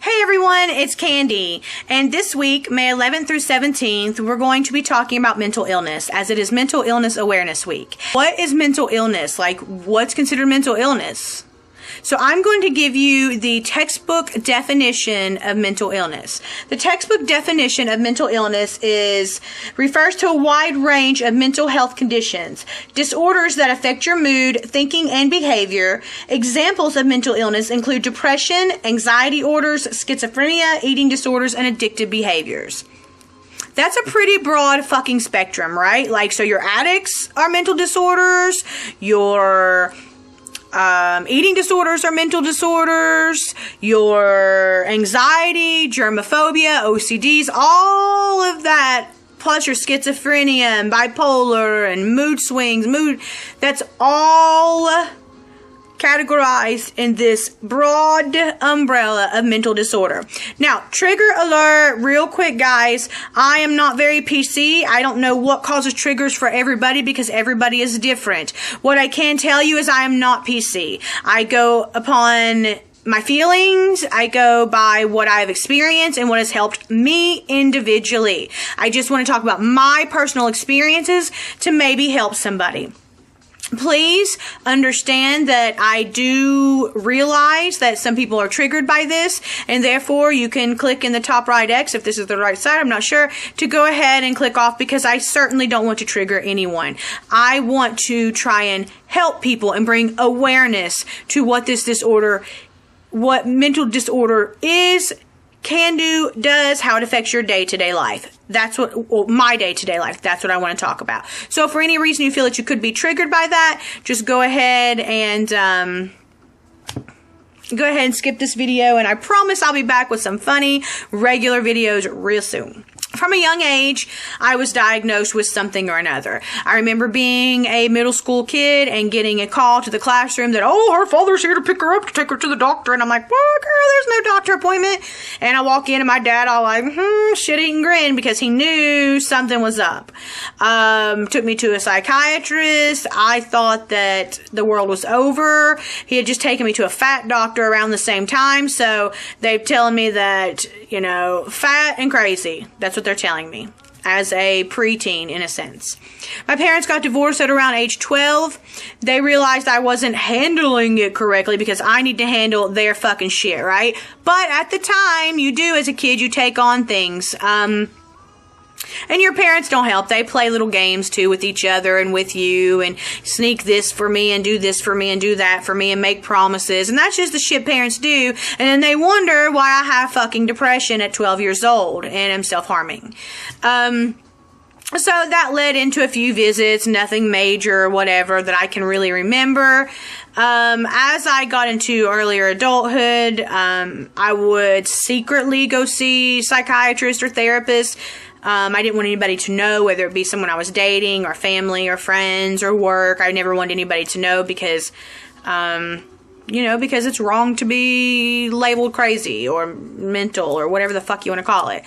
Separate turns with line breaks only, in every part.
Hey everyone, it's Candy, and this week, May 11th through 17th, we're going to be talking about mental illness, as it is Mental Illness Awareness Week. What is mental illness? Like, what's considered mental illness? So I'm going to give you the textbook definition of mental illness. The textbook definition of mental illness refers to a wide range of mental health conditions, disorders that affect your mood, thinking, and behavior. Examples of mental illness include depression, anxiety disorders, schizophrenia, eating disorders, and addictive behaviors. That's a pretty broad fucking spectrum, right? Like, so your addicts are mental disorders, your eating disorders are mental disorders, your anxiety, germophobia, OCDs, all of that, plus your schizophrenia and bipolar and mood swings, that's all categorized in this broad umbrella of mental disorder. Now, trigger alert, real quick, guys. I am not very PC. I don't know what causes triggers for everybody because everybody is different. What I can tell you is I am not PC. I go upon my feelings. I go by what I've experienced and what has helped me individually. I just want to talk about my personal experiences to maybe help somebody. Please understand that I do realize that some people are triggered by this, and therefore you can click in the top right X, if this is the right side, I'm not sure, to go ahead and click off, because I certainly don't want to trigger anyone. I want to try and help people and bring awareness to what this disorder, what mental disorder is, can do, does, how it affects your day-to-day life. That's what, my day-to-day life, that's what I want to talk about. So for any reason you feel that you could be triggered by that, just go ahead and skip this video, and I promise I'll be back with some funny, regular videos real soon. From a young age, I was diagnosed with something or another. I remember being a middle school kid and getting a call to the classroom that, oh, her father's here to pick her up to take her to the doctor. And I'm like, well, girl, there's no doctor appointment. And I walk in and my dad all like, shit-eating grin, because he knew something was up. Took me to a psychiatrist. I thought that the world was over. He had just taken me to a fat doctor around the same time. So they're telling me that, you know, fat and crazy. That's what they're telling me as a preteen, in a sense. My parents got divorced at around age 12. They realized I wasn't handling it correctly because I need to handle their fucking shit, right? But at the time, you do, as a kid, you take on things. And your parents don't help. They play little games, too, with each other and with you, and sneak this for me and do this for me and do that for me and make promises. And that's just the shit parents do. And then they wonder why I have fucking depression at 12 years old and am self-harming. So that led into a few visits, nothing major or whatever that I can really remember. As I got into earlier adulthood, I would secretly go see psychiatrists or therapists. I didn't want anybody to know, whether it be someone I was dating or family or friends or work. I never wanted anybody to know because, because it's wrong to be labeled crazy or mental or whatever the fuck you want to call it.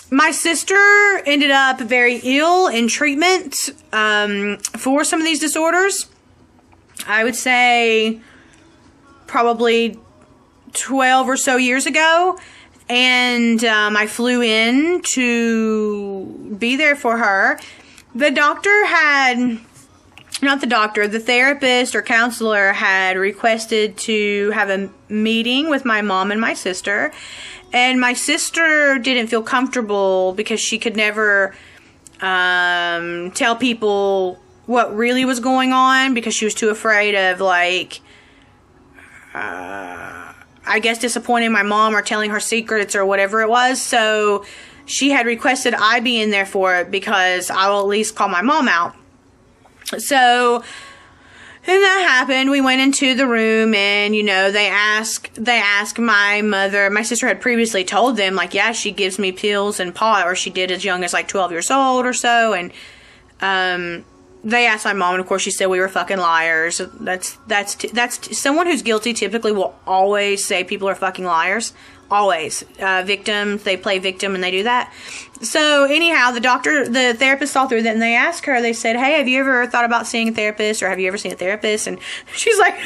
My sister ended up very ill in treatment for some of these disorders. I would say probably 12 or so years ago. And I flew in to be there for her. The therapist or counselor had requested to have a meeting with my mom and my sister. And my sister didn't feel comfortable because she could never tell people what really was going on, because she was too afraid of, like, I guess disappointing my mom or telling her secrets or whatever it was. So she had requested I be in there for it because I will at least call my mom out. So then that happened. We went into the room and, they asked my mother. My sister had previously told them, like, yeah, she gives me pills and pot, or she did as young as like 12 years old or so. And, they asked my mom, and of course she said we were fucking liars. That's someone who's guilty typically will always say people are fucking liars. Always. Victims, they play victim and they do that. So anyhow, the therapist saw through that, and they asked her, they said, hey, have you ever thought about seeing a therapist, or have you ever seen a therapist? And she's like,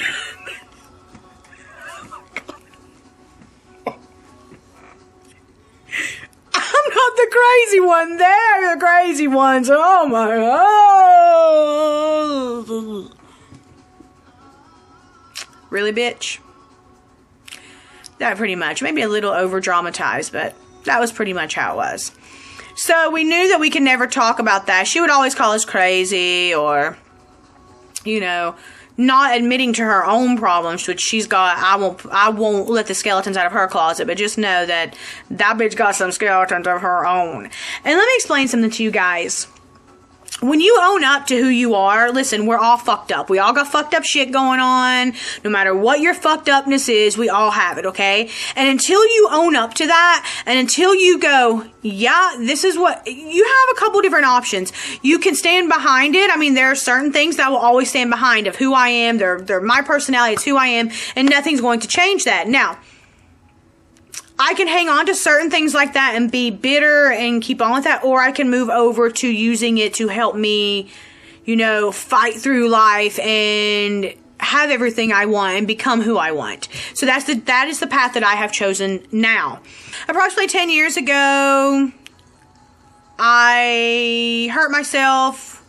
crazy one. They're the crazy ones. Oh my God. Really, bitch? That pretty much. Maybe a little over dramatized, but that was pretty much how it was. So we knew that we could never talk about that. She would always call us crazy, or, you know, not admitting to her own problems, which she's got. I won't let the skeletons out of her closet, but just know that that bitch got some skeletons of her own. And let me explain something to you guys. When you own up to who you are, listen, we're all fucked up. We all got fucked up shit going on. No matter what your fucked upness is, we all have it, okay? And until you own up to that, and until you go, yeah, this is what, you have a couple different options. You can stand behind it. I mean, there are certain things that I will always stand behind of who I am. They're my personality. It's who I am. And nothing's going to change that. Now, I can hang on to certain things like that and be bitter and keep on with that, or I can move over to using it to help me, you know, fight through life and have everything I want and become who I want. So that is the path that I have chosen now. Approximately 10 years ago, I hurt myself,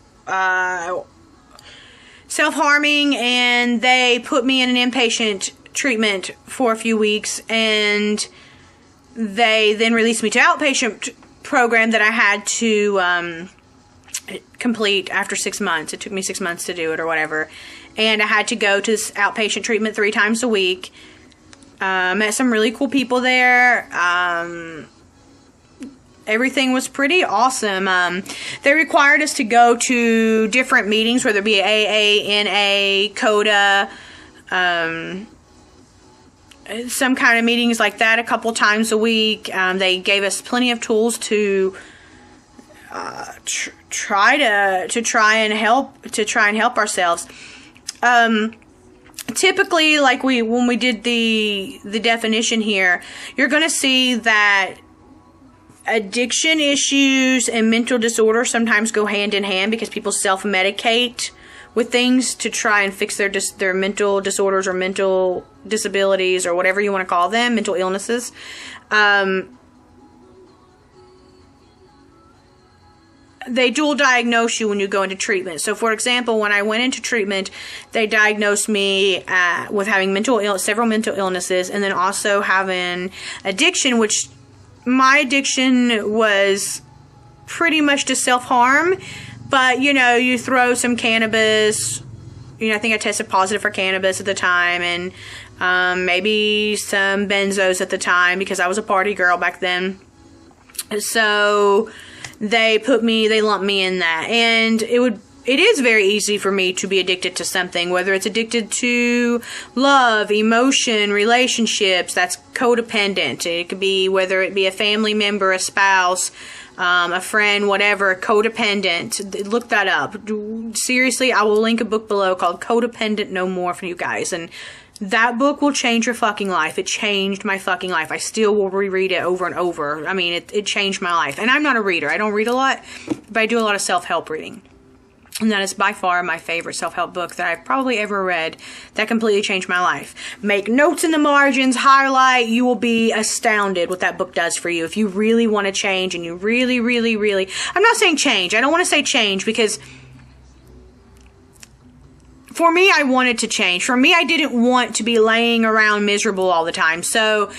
self-harming, and they put me in an inpatient treatment for a few weeks, and they then released me to outpatient program that I had to complete after 6 months. It took me 6 months to do it or whatever. And I had to go to this outpatient treatment 3 times a week. Met some really cool people there. Everything was pretty awesome. They required us to go to different meetings, whether it be AA, NA, CODA, some kind of meetings like that a couple times a week. They gave us plenty of tools to try and help ourselves. Typically, like when we did the definition here, you're going to see that addiction issues and mental disorder sometimes go hand in hand, because people self-medicate with things to try and fix their mental disorders or mental disabilities or whatever you want to call them, mental illnesses. They dual diagnose you when you go into treatment. So, for example, when I went into treatment, they diagnosed me with having several mental illnesses, and then also having addiction, which my addiction was pretty much to self-harm. But, you know, you throw some cannabis, you know, I think I tested positive for cannabis at the time, and maybe some benzos at the time, because I was a party girl back then. So they lumped me in that. And it is very easy for me to be addicted to something, whether it's addicted to love, emotion, relationships. That's codependent. It could be whether it be a family member, a spouse, a friend, whatever. Codependent. Look that up. Seriously, I will link a book below called Codependent No More for you guys. And that book will change your fucking life. It changed my fucking life. I still will reread it over and over. I mean, it changed my life. And I'm not a reader. I don't read a lot, but I do a lot of self-help reading. And that is by far my favorite self-help book that I've probably ever read. That completely changed my life. Make notes in the margins, highlight. You will be astounded what that book does for you. If you really want to change, and you really, really, really... I'm not saying change. I don't want to say change, because for me, I wanted to change. For me, I didn't want to be laying around miserable all the time. So,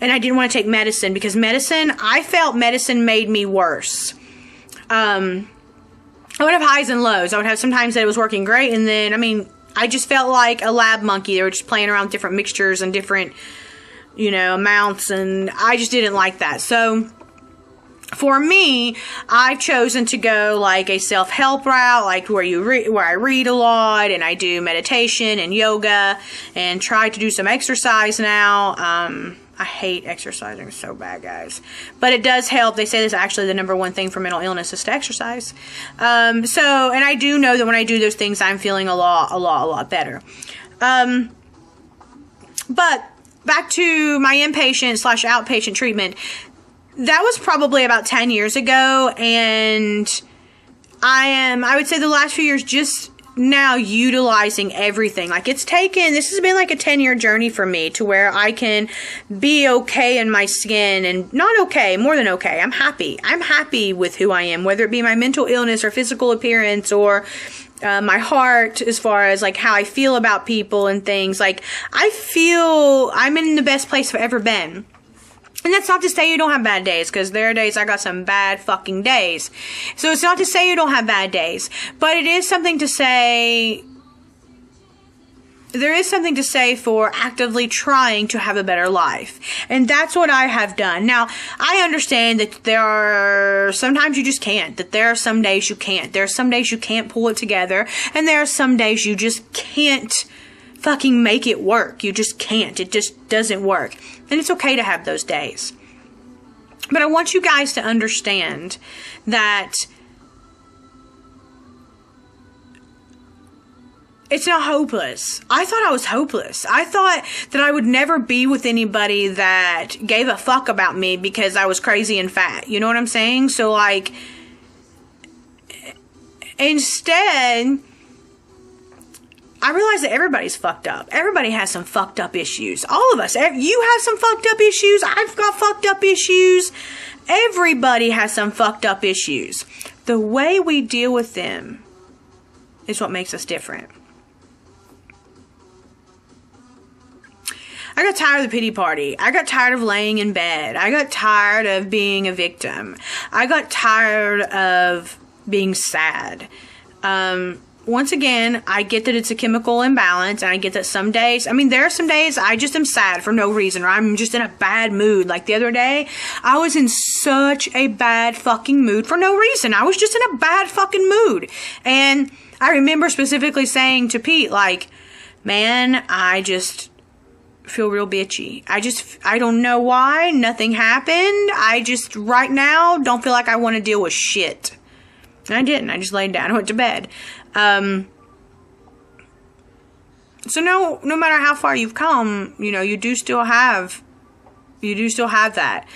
and I didn't want to take medicine, because I felt medicine made me worse. I would have highs and lows. I would have sometimes that it was working great, and then, I mean, I just felt like a lab monkey. They were just playing around with different mixtures and different, you know, amounts, and I just didn't like that. So, for me, I've chosen to go like a self-help route, like where I read a lot, and I do meditation and yoga, and try to do some exercise now. I hate exercising so bad, guys. But it does help. They say this is actually the number one thing for mental illness is to exercise. And I do know that when I do those things, I'm feeling a lot better. But back to my inpatient/outpatient treatment. That was probably about 10 years ago, and I would say the last few years, just now utilizing everything. Like, this has been like a 10-year journey for me to where I can be okay in my skin, and not okay, more than okay. I'm happy with who I am, whether it be my mental illness or physical appearance or my heart, as far as like how I feel about people and things. Like, I feel I'm in the best place I've ever been. And that's not to say you don't have bad days, because there are days I got some bad fucking days. So it's not to say you don't have bad days, but it is something to say. There is something to say for actively trying to have a better life. And that's what I have done. Now, I understand that sometimes you just can't. That there are some days you can't. There are some days you can't pull it together. And there are some days you just can't fucking make it work. You just can't. It just doesn't work. And it's okay to have those days. But I want you guys to understand that it's not hopeless. I thought I was hopeless. I thought that I would never be with anybody that gave a fuck about me because I was crazy and fat. You know what I'm saying? So, like, instead, I realize that everybody's fucked up. Everybody has some fucked up issues. All of us. You have some fucked up issues. I've got fucked up issues. Everybody has some fucked up issues. The way we deal with them is what makes us different. I got tired of the pity party. I got tired of laying in bed. I got tired of being a victim. I got tired of being sad. Once again, I get that it's a chemical imbalance, and I get that some days, there are some days I just am sad for no reason, or I'm just in a bad mood. Like the other day, I was in such a bad fucking mood for no reason. I was just in a bad fucking mood. And I remember specifically saying to Pete, like, man, I just feel real bitchy. I don't know why. Nothing happened. I just, right now, don't feel like I want to deal with shit. And I didn't. I just laid down. I went to bed. So no matter how far you've come, you do still have that.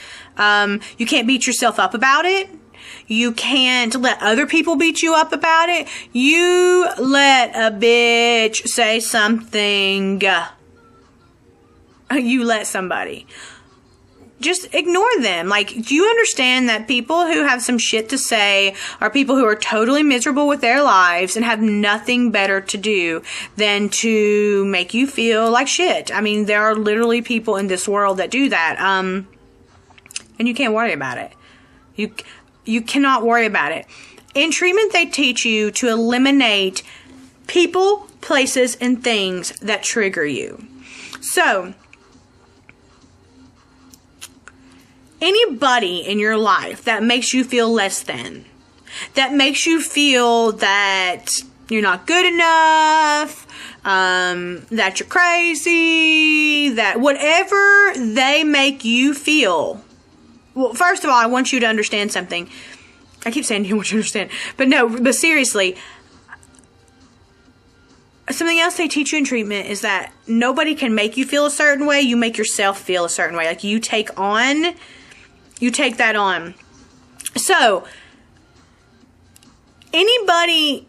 You can't beat yourself up about it. You can't let other people beat you up about it. You let a bitch say something. You let somebody. Just ignore them. Like, do you understand that people who have some shit to say are people who are totally miserable with their lives and have nothing better to do than to make you feel like shit? There are literally people in this world that do that. And you can't worry about it. You cannot worry about it. In treatment, they teach you to eliminate people, places, and things that trigger you. So, anybody in your life that makes you feel less than, that makes you feel that you're not good enough, that you're crazy, that whatever they make you feel. Well, first of all, I want you to understand something. I keep saying you want you to understand, but seriously, something else they teach you in treatment is that nobody can make you feel a certain way. You make yourself feel a certain way. Like, you take that on. So, anybody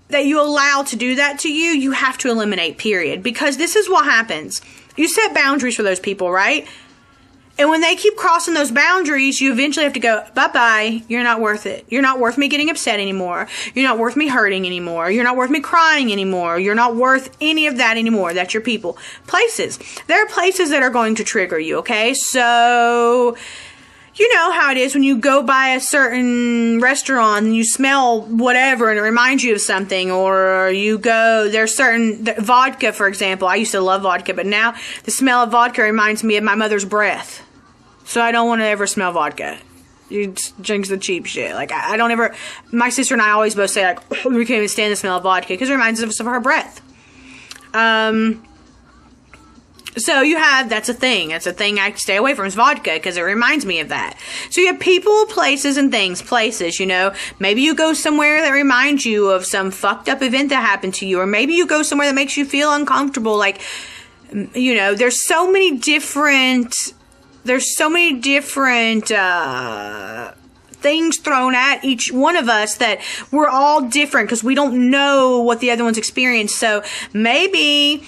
that you allow to do that to you, you have to eliminate, period. Because this is what happens. You set boundaries for those people, right? And when they keep crossing those boundaries, you eventually have to go, bye-bye, you're not worth it. You're not worth me getting upset anymore. You're not worth me hurting anymore. You're not worth me crying anymore. You're not worth any of that anymore. That's your people. Places. There are places that are going to trigger you, okay? So, you know how it is when you go by a certain restaurant and you smell whatever and it reminds you of something, or there's certain, vodka, for example. I used to love vodka, but now the smell of vodka reminds me of my mother's breath. So I don't want to ever smell vodka. You drinks the cheap shit. Like, I don't ever, my sister and I always both say, like, we can't even stand the smell of vodka because it reminds us of her breath. So that's a thing. That's a thing I stay away from, is vodka, because it reminds me of that. So you have people, places, and things. Places, maybe you go somewhere that reminds you of some fucked up event that happened to you, or maybe you go somewhere that makes you feel uncomfortable. Like, there's so many different things thrown at each one of us that we're all different because we don't know what the other one's experienced. So maybe,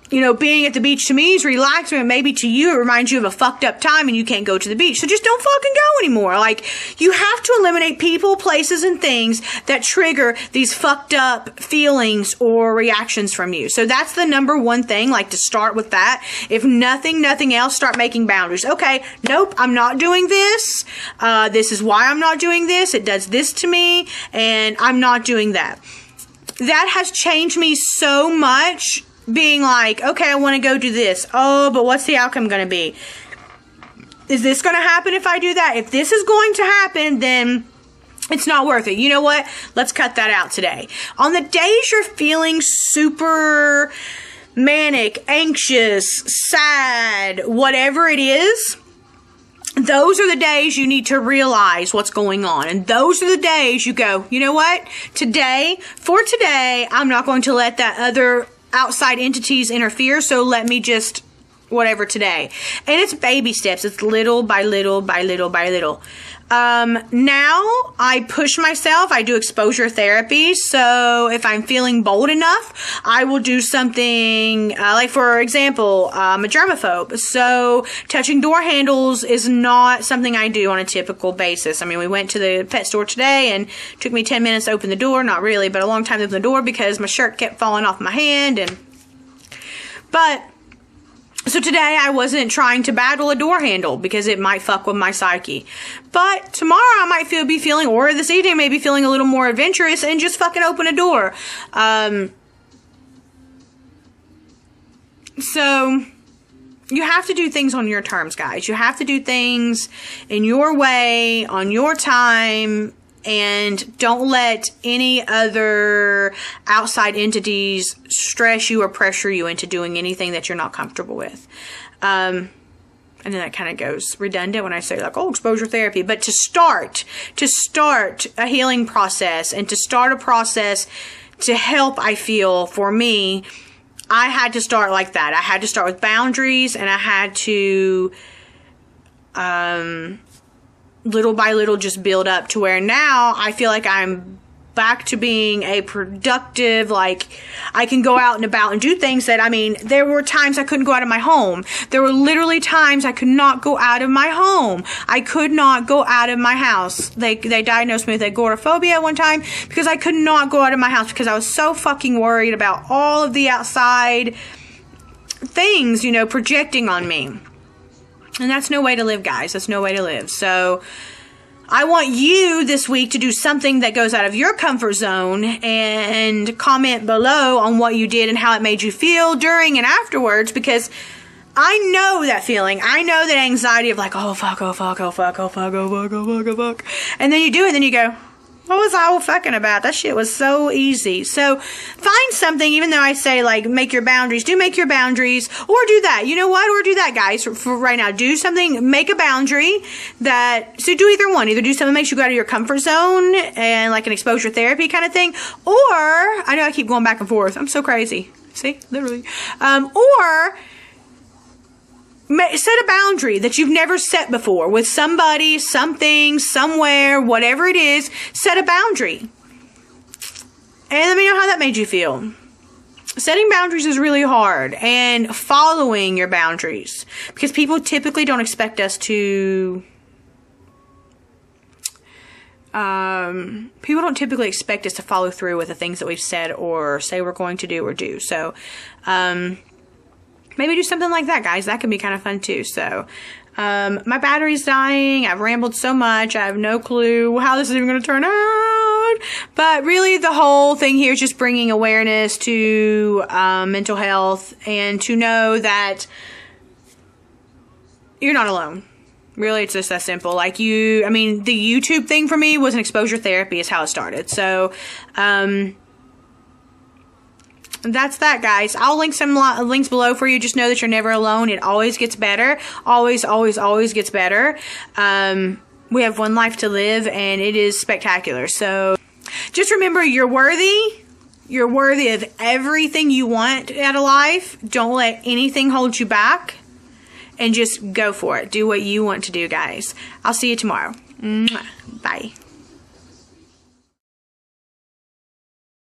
you know, being at the beach to me is relaxing, and maybe to you it reminds you of a fucked up time and you can't go to the beach. So just don't fucking go anymore. Like, you have to eliminate people, places, and things that trigger these fucked up feelings or reactions from you. So that's the number one thing, like, to start with that. If nothing else, start making boundaries. Okay, nope, I'm not doing this. This is why I'm not doing this. It does this to me, and I'm not doing that. That has changed me so much. Being like, okay, I want to go do this. Oh, but what's the outcome going to be? Is this going to happen if I do that? If this is going to happen, then it's not worth it. You know what? Let's cut that out today. On the days you're feeling super manic, anxious, sad, whatever it is, those are the days you need to realize what's going on. And those are the days you go, you know what? Today, I'm not going to let that other outside entities interfere, so let me just whatever today. And it's baby steps. It's little by little by little by little. Now I push myself. I do exposure therapy. So if I'm feeling bold enough, I will do something, like, for example, I'm a germaphobe. So touching door handles is not something I do on a typical basis. I mean, we went to the pet store today and it took me 10 minutes to open the door. Not really, but a long time to open the door because my shirt kept falling off my hand. So today I wasn't trying to battle a door handle because it might fuck with my psyche. But tomorrow I might be feeling, or this evening maybe feeling a little more adventurous and just fucking open a door. So you have to do things on your terms, guys. You have to do things in your way, on your time. And don't let any other outside entities stress you or pressure you into doing anything that you're not comfortable with. And then that kind of goes redundant when I say, like, oh, exposure therapy. But to start a healing process and to start a process to help, I feel, for me, I had to start like that. I had to start with boundaries, and I had to little by little just build up to where now I feel like I'm back to being a productive, like, I can go out and about and do things that, I mean, there were times I couldn't go out of my home. There were literally times I could not go out of my home. I could not go out of my house. They diagnosed me with agoraphobia at one time because I could not go out of my house because I was so fucking worried about all of the outside things, you know, projecting on me. And that's no way to live, guys. That's no way to live. So I want you this week to do something that goes out of your comfort zone and comment below on what you did and how it made you feel during and afterwards, because I know that feeling. I know that anxiety of like, oh fuck, oh fuck, oh fuck, oh fuck, oh fuck, oh fuck, oh fuck. And then you do it and then you go, what was I all fucking about? That shit was so easy. So find something, even though I say, like, make your boundaries. Do make your boundaries. Or do that. You know what? Or do that, guys. For right now. Do something. Make a boundary that... So do either one. Either do something that makes you go out of your comfort zone and like an exposure therapy kind of thing. Or... I know I keep going back and forth. I'm so crazy. See? Literally. Or... set a boundary that you've never set before with somebody, something, somewhere, whatever it is. Set a boundary. And let me know how that made you feel. Setting boundaries is really hard. And following your boundaries. Because people typically don't expect us to... people don't typically expect us to follow through with the things that we've said or say we're going to do or do. So, maybe do something like that, guys. That can be kind of fun too. So, my battery's dying. I've rambled so much. I have no clue how this is even going to turn out. But really, the whole thing here is just bringing awareness to mental health and to know that you're not alone. Really, it's just that simple. Like the YouTube thing for me was an exposure therapy is how it started. So, that's that, guys. I'll link some links below for you. Just know that you're never alone. It always gets better. Always, always, always gets better. We have one life to live, and it is spectacular. So just remember, you're worthy. You're worthy of everything you want out of life. Don't let anything hold you back. And just go for it. Do what you want to do, guys. I'll see you tomorrow. Mwah. Bye.